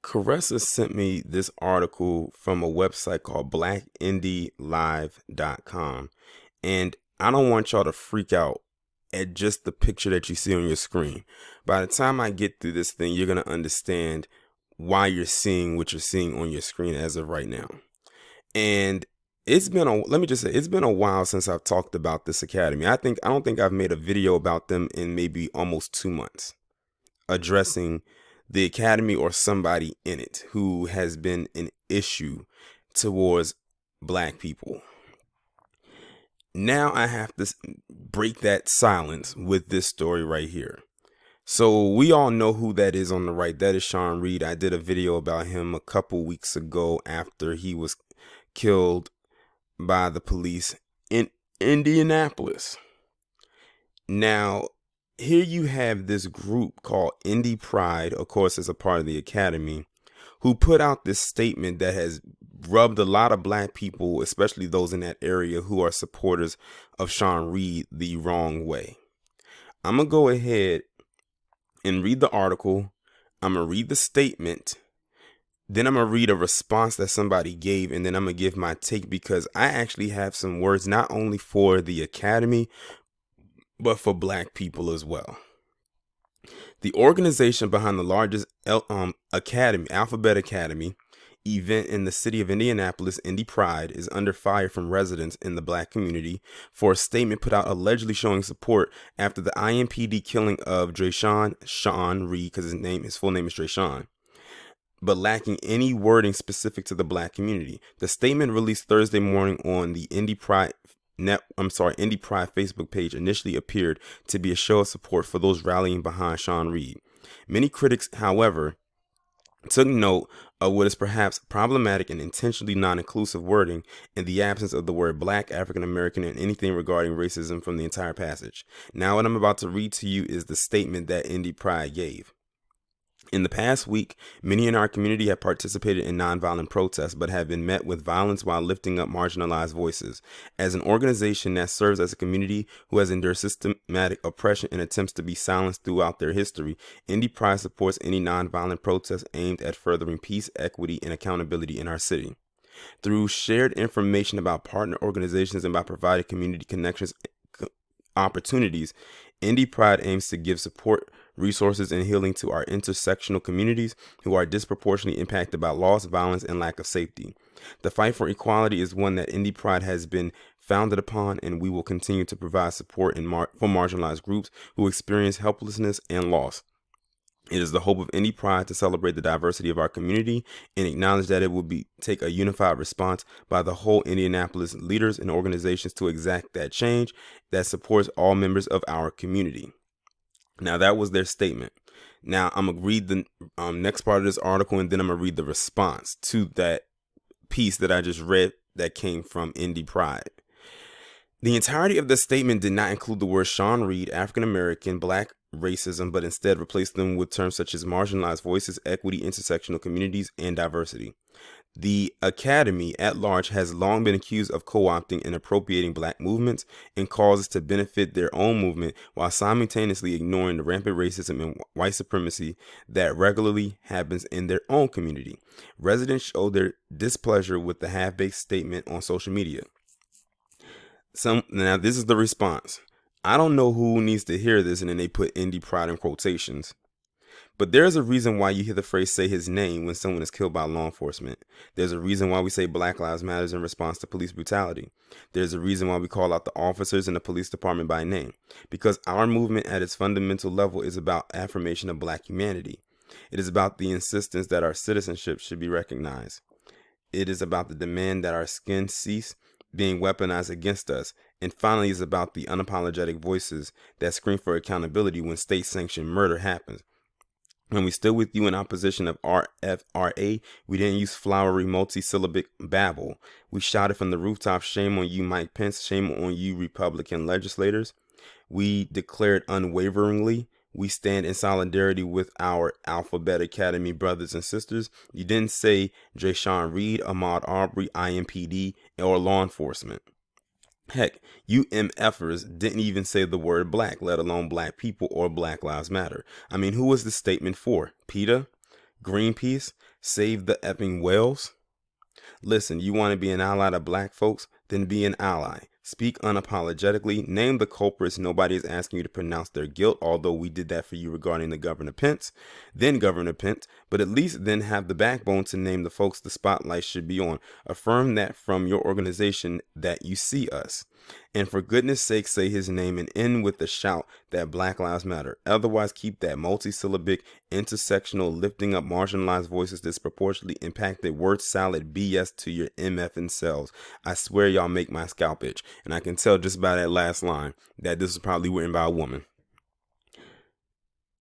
Caressa sent me this article from a website called blackindylive.com. And I don't want y'all to freak out at just the picture that you see on your screen. By the time I get through this thing, you're going to understand why you're seeing what you're seeing on your screen as of right now. And let me just say, it's been a while since I've talked about this academy. I don't think I've made a video about them in maybe almost 2 months, addressing the academy or somebody in it who has been an issue towards black people. Now I have to break that silence with this story right here. So we all know who that is on the right. That is Sean Reed. I did a video about him a couple weeks ago after he was killed by the police in Indianapolis. Now, here you have this group called Indy Pride, of course, as a part of the academy, who put out this statement that has rubbed a lot of black people, especially those in that area who are supporters of Sean Reed, the wrong way. I'm going to go ahead and read the article. I'm going to read the statement. Then I'm going to read a response that somebody gave, and then I'm going to give my take, because I actually have some words not only for the academy, but for black people as well. The organization behind the largest Alphabet Academy event in the city of Indianapolis, Indy Pride, is under fire from residents in the black community for a statement put out allegedly showing support after the IMPD killing of Sean Reed, because his full name is Sean, but lacking any wording specific to the black community. The statement released Thursday morning on the Indy Pride Facebook page initially appeared to be a show of support for those rallying behind Sean Reed. Many critics, however, took note of what is perhaps problematic and intentionally non-inclusive wording in the absence of the word black, African American, and anything regarding racism from the entire passage. Now, what I'm about to read to you is the statement that Indy Pride gave. In the past week, many in our community have participated in nonviolent protests, but have been met with violence while lifting up marginalized voices. As an organization that serves as a community who has endured systematic oppression and attempts to be silenced throughout their history, Indy Pride supports any nonviolent protest aimed at furthering peace, equity, and accountability in our city. Through shared information about partner organizations and by providing community connections opportunities, Indy Pride aims to give support, resources, and healing to our intersectional communities who are disproportionately impacted by loss, violence, and lack of safety. The fight for equality is one that Indy Pride has been founded upon, and we will continue to provide support for marginalized groups who experience helplessness and loss. It is the hope of Indy Pride to celebrate the diversity of our community and acknowledge that it will take a unified response by the whole Indianapolis leaders and organizations to exact that change that supports all members of our community. Now, that was their statement. Now, I'm going to read the next part of this article, and then I'm going to read the response to that piece that I just read that came from Indy Pride. The entirety of the statement did not include the word Sean Reed, African American, black, racism, but instead replaced them with terms such as marginalized voices, equity, intersectional communities, and diversity. The academy at large has long been accused of co-opting and appropriating black movements and causes to benefit their own movement while simultaneously ignoring the rampant racism and white supremacy that regularly happens in their own community. Residents showed their displeasure with the half-baked statement on social media. Now, this is the response. I don't know who needs to hear this, and then they put Indy Pride in quotations. But there's a reason why you hear the phrase "say his name" when someone is killed by law enforcement. There's a reason why we say Black Lives Matter in response to police brutality. There's a reason why we call out the officers in the police department by name. Because our movement at its fundamental level is about affirmation of black humanity. It is about the insistence that our citizenship should be recognized. It is about the demand that our skin cease being weaponized against us. And finally, it's about the unapologetic voices that scream for accountability when state-sanctioned murder happens. When we stood with you in opposition of RFRA, we didn't use flowery multi-syllabic babble. We shouted from the rooftop, "Shame on you, Mike Pence. Shame on you, Republican legislators." We declared unwaveringly, "We stand in solidarity with our Alphabet Academy brothers and sisters." You didn't say Sean Reed, Ahmaud Arbery, IMPD, or law enforcement. Heck, you MFers didn't even say the word black, let alone black people or Black Lives Matter. I mean, who was this statement for? PETA? Greenpeace, save the effing whales. Listen, you want to be an ally to black folks? Then be an ally. Speak unapologetically. Name the culprits. Nobody is asking you to pronounce their guilt, although we did that for you regarding the Governor Pence. Then Governor Pence, but at least then have the backbone to name the folks the spotlight should be on. Affirm that from your organization that you see us. And for goodness sake, say his name and end with the shout that Black Lives Matter. Otherwise, keep that multisyllabic, intersectional, lifting up marginalized voices disproportionately impacted word salad BS to your MFing selves. I swear y'all make my scalp itch. And I can tell just by that last line that this was probably written by a woman.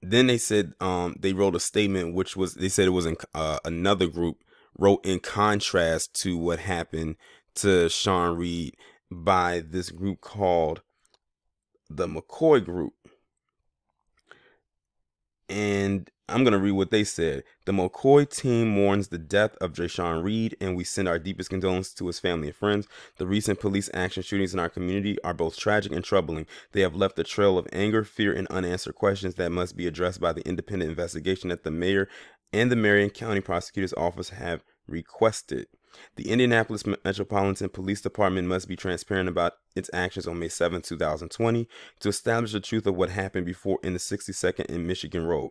Then they said they wrote a statement, which was, they said it was in, another group wrote in contrast to what happened to Sean Reed by this group called the McCoy Group. And I'm going to read what they said. The McCoy team mourns the death of Jashawn Reed, and we send our deepest condolences to his family and friends. The recent police action shootings in our community are both tragic and troubling. They have left a trail of anger, fear, and unanswered questions that must be addressed by the independent investigation that the mayor and the Marion County Prosecutor's Office have requested. The Indianapolis Metropolitan Police Department must be transparent about its actions on May 7, 2020 to establish the truth of what happened before in the 62nd and Michigan Road.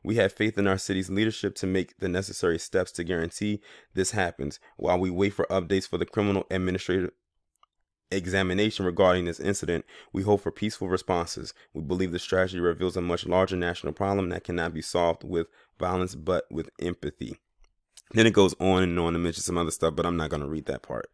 We have faith in our city's leadership to make the necessary steps to guarantee this happens while we wait for updates for the criminal administrative examination regarding this incident. We hope for peaceful responses. We believe this tragedy reveals a much larger national problem that cannot be solved with violence but with empathy. Then it goes on and on to mention some other stuff, but I'm not going to read that part.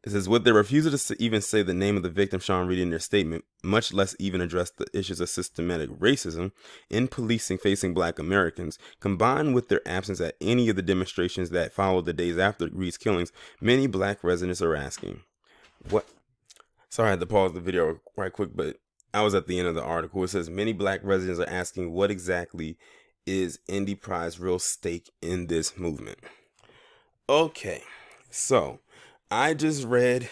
It says, with their refusal to even say the name of the victim, Sean Reed, in their statement, much less even address the issues of systematic racism in policing facing black Americans, combined with their absence at any of the demonstrations that followed the days after Reed's killings, many black residents are asking, what? Sorry, I had to pause the video right quick, but I was at the end of the article. It says, many black residents are asking what exactly is Indy Pride's real stake in this movement. Okay, so I just read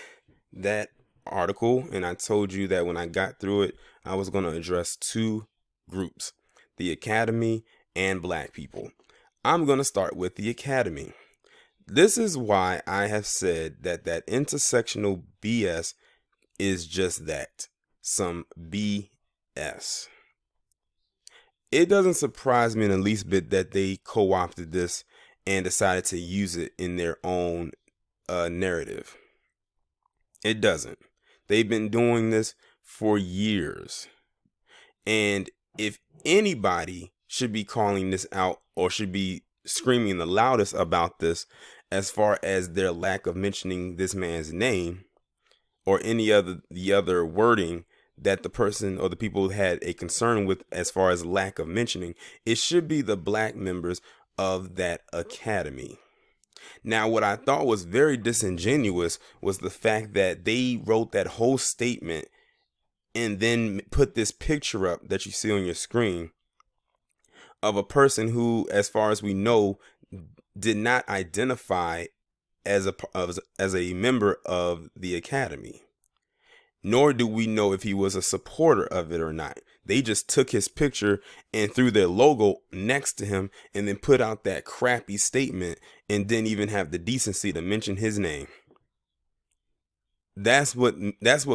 that article and I told you that when I got through it, I was going to address two groups, the Academy and black people. I'm going to start with the Academy. This is why I have said that intersectional BS is just that, some BS. It doesn't surprise me in the least bit that they co-opted this and decided to use it in their own narrative. It doesn't. They've been doing this for years. And if anybody should be calling this out or should be screaming the loudest about this as far as their lack of mentioning this man's name or any other the other wording that the person or the people had a concern with as far as lack of mentioning, it should be the black members of that academy. Now, what I thought was very disingenuous was the fact that they wrote that whole statement and then put this picture up that you see on your screen of a person who, as far as we know, did not identify as a member of the academy. Nor do we know if he was a supporter of it or not. They just took his picture and threw their logo next to him and then put out that crappy statement and didn't even have the decency to mention his name. That's what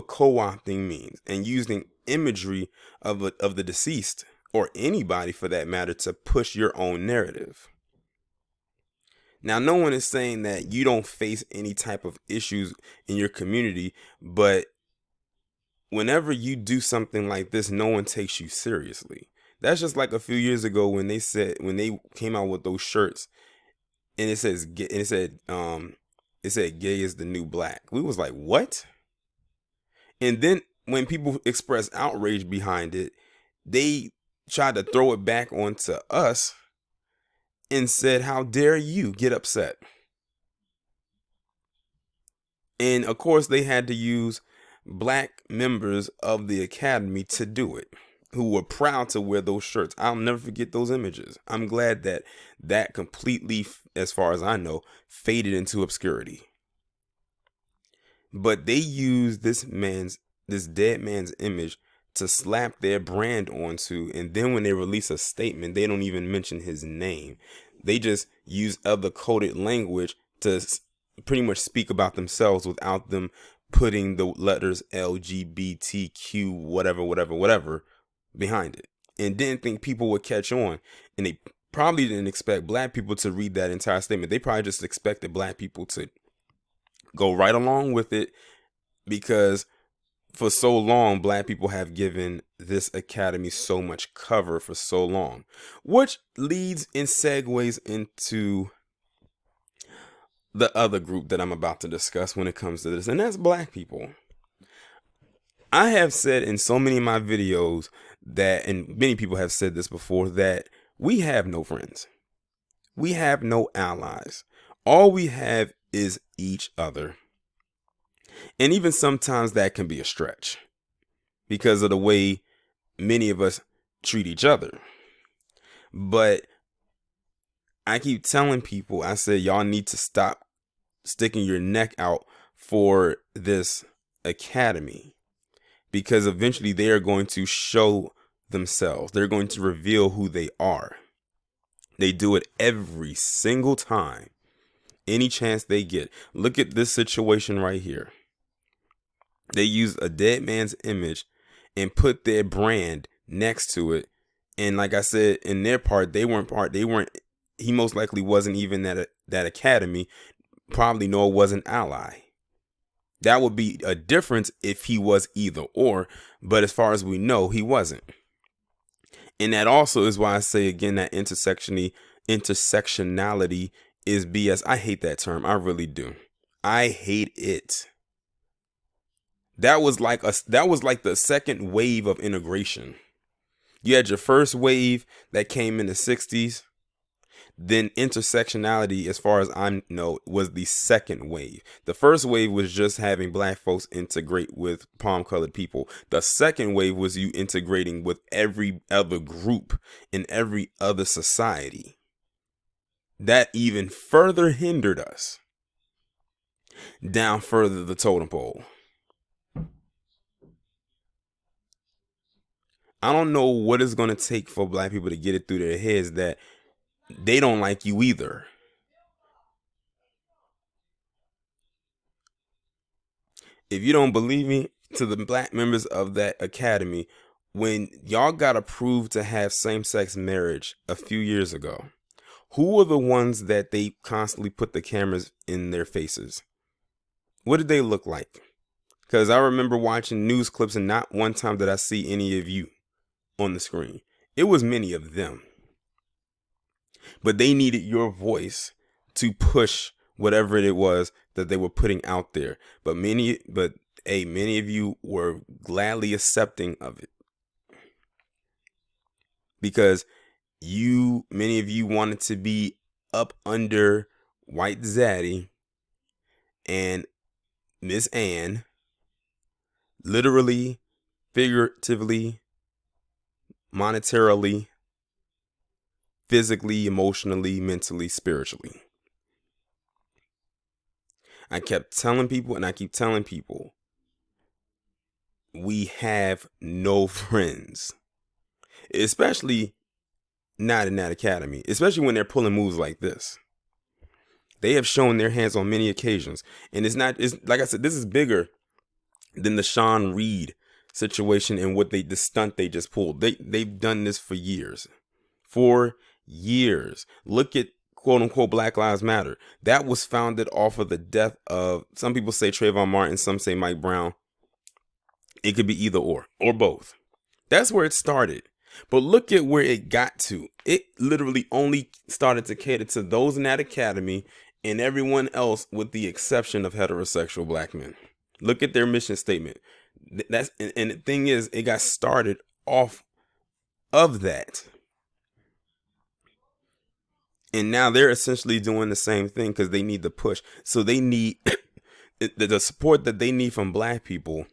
co-opting means, and using imagery of the deceased or anybody for that matter to push your own narrative. Now, no one is saying that you don't face any type of issues in your community, but whenever you do something like this, no one takes you seriously. That's just like a few years ago when they came out with those shirts and it said gay is the new black. We was like, what? And then when people expressed outrage behind it, they tried to throw it back onto us and said, how dare you get upset? And of course they had to use black members of the academy to do it, who were proud to wear those shirts. I'll never forget those images. I'm glad that completely, as far as I know, faded into obscurity. But they used this dead man's image to slap their brand onto, and then when they release a statement, they don't even mention his name. They just use other coded language to pretty much speak about themselves without them putting the letters LGBTQ, whatever behind it. And didn't think people would catch on. And they probably didn't expect black people to read that entire statement. They probably just expected black people to go right along with it, because for so long, black people have given this academy so much cover for so long, which leads and segues into the other group that I'm about to discuss when it comes to this, and that's black people. I have said in so many of my videos that, and many people have said this before, that we have no friends. We have no allies. All we have is each other. And even sometimes that can be a stretch because of the way many of us treat each other. But I keep telling people, I said, y'all need to stop sticking your neck out for this academy, because eventually they are going to show themselves. They're going to reveal who they are. They do it every single time, any chance they get. Look at this situation right here. They use a dead man's image and put their brand next to it. And like I said, in their part, he most likely wasn't even that academy, probably nor was an ally. That would be a difference if he was either or, but as far as we know, he wasn't. And that also is why I say again that intersectionality is BS. I hate that term. I really do. I hate it. That was like the second wave of integration. You had your first wave that came in the 60s. Then intersectionality, as far as I know, was the second wave. The first wave was just having black folks integrate with palm-colored people. The second wave was you integrating with every other group in every other society. That even further hindered us down further the totem pole. I don't know what it's going to take for black people to get it through their heads that they don't like you either. If you don't believe me, to the black members of that academy, when y'all got approved to have same-sex marriage a few years ago, who were the ones that they constantly put the cameras in their faces? What did they look like? Because I remember watching news clips and not one time did I see any of you on the screen. It was many of them. But they needed your voice to push whatever it was that they were putting out there. But many of you were gladly accepting of it, because many of you wanted to be up under White Zaddy and Miss Ann, literally, figuratively, monetarily, physically, emotionally, mentally, spiritually. I kept telling people, and I keep telling people, we have no friends, especially not in that academy, especially when they're pulling moves like this. They have shown their hands on many occasions, and it's like I said, this is bigger than the Sean Reed situation and the stunt they just pulled. They've done this for years. Look at quote unquote Black Lives Matter. That was founded off of the death of, some people say Trayvon Martin, some say Mike Brown. It could be either or both. That's where it started. But look at where it got to. It literally only started to cater to those in that academy and everyone else with the exception of heterosexual black men. Look at their mission statement. And the thing is, it got started off of that. And now they're essentially doing the same thing because they need the push. So they need the support that they need from black people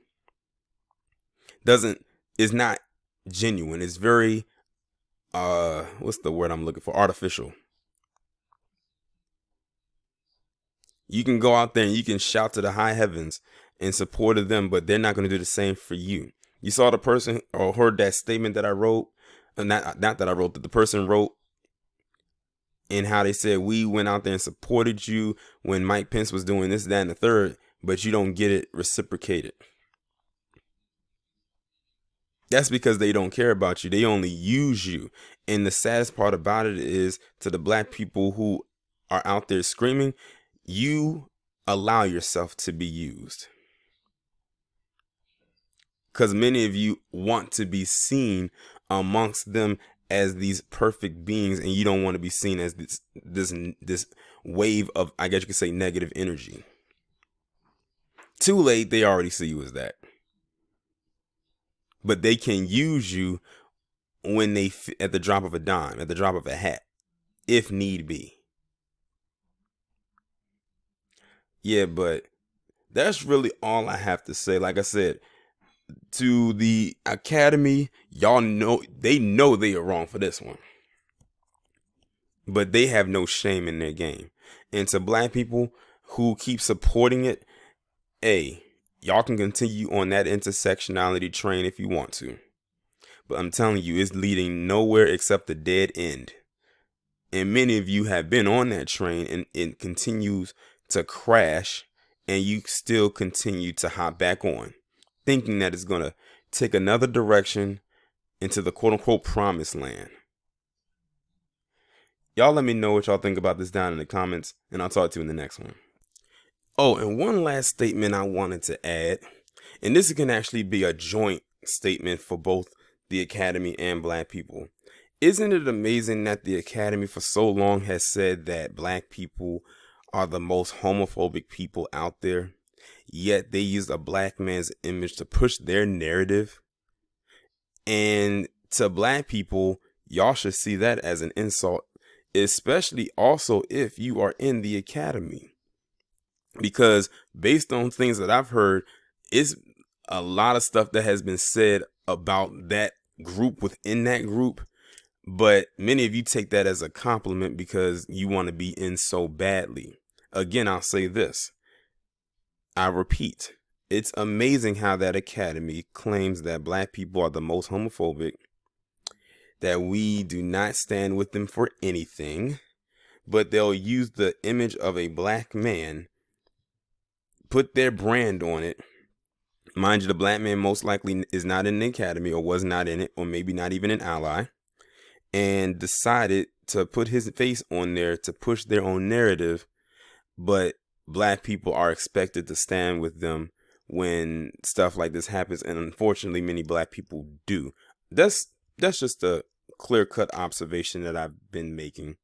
is not genuine. It's very what's the word I'm looking for? Artificial. You can go out there and you can shout to the high heavens in support of them, but they're not going to do the same for you. You saw the person or heard that statement that I wrote, not that I wrote, that the person wrote, and how they said we went out there and supported you when Mike Pence was doing this, that, and the third, but you don't get it reciprocated. That's because they don't care about you. They only use you. And the saddest part about it is, to the black people who are out there screaming, you allow yourself to be used. Because many of you want to be seen amongst them as these perfect beings, and you don't want to be seen as this wave of, I guess you could say, negative energy. Too late, they already see you as that. But they can use you when at the drop of a dime, at the drop of a hat, if need be. Yeah, but that's really all I have to say. Like I said, to the academy, y'all know they are wrong for this one, but they have no shame in their game. And to black people who keep supporting it, hey, y'all can continue on that intersectionality train if you want to, but I'm telling you, it's leading nowhere except a dead end. And many of you have been on that train, and it continues to crash, and you still continue to hop back on, thinking that it's going to take another direction into the quote unquote promised land. Y'all let me know what y'all think about this down in the comments, and I'll talk to you in the next one. Oh, and one last statement I wanted to add, and this can actually be a joint statement for both the academy and black people. Isn't it amazing that the academy for so long has said that black people are the most homophobic people out there, yet they use a black man's image to push their narrative? And to black people, y'all should see that as an insult, especially also if you are in the academy. Because based on things that I've heard, it's a lot of stuff that has been said about that group within that group. But many of you take that as a compliment because you want to be in so badly. Again, I'll say this. I repeat, it's amazing how that academy claims that black people are the most homophobic, that we do not stand with them for anything, but they'll use the image of a black man, put their brand on it. Mind you, the black man most likely is not in the academy, or was not in it, or maybe not even an ally, and decided to put his face on there to push their own narrative. But black people are expected to stand with them when stuff like this happens, and unfortunately many black people do. That's just a clear-cut observation that I've been making.